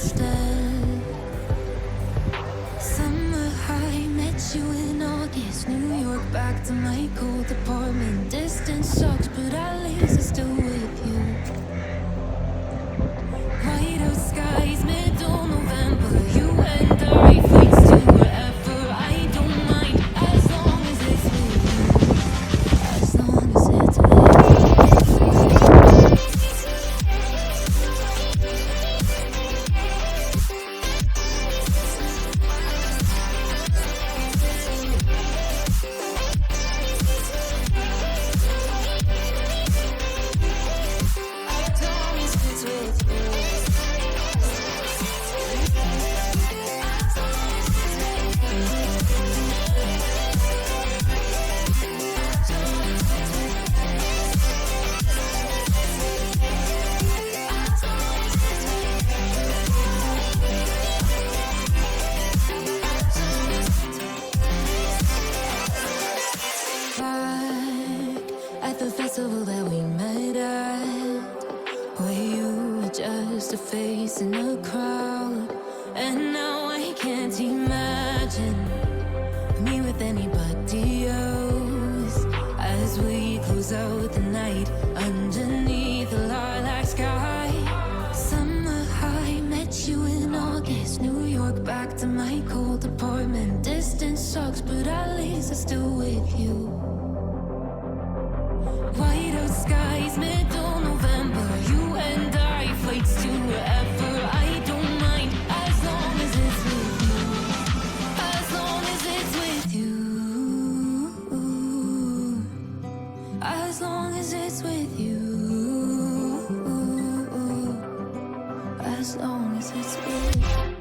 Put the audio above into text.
instead. Summer high, met you in August. New York, back to my cold apartment. Distance sucks, but at least I'm still with you. White out skies, middle November. You and I, flights to wherever. I don't mind, as long as it's with you. As long as it's with you. At the festival that we met at, where you were just a face in a crowd. And now I can't imagine me with anybody else, as we close out the night underneath the lilac sky. Summer high, met you in August. New York, back to my cold apartment. Distance sucks, but at least I'm still with you. White out skies, middle November. You and I, flights to wherever. I don't mind, as long as it's with you. As long as it's with you. As long as it's with you. As long as it's with you.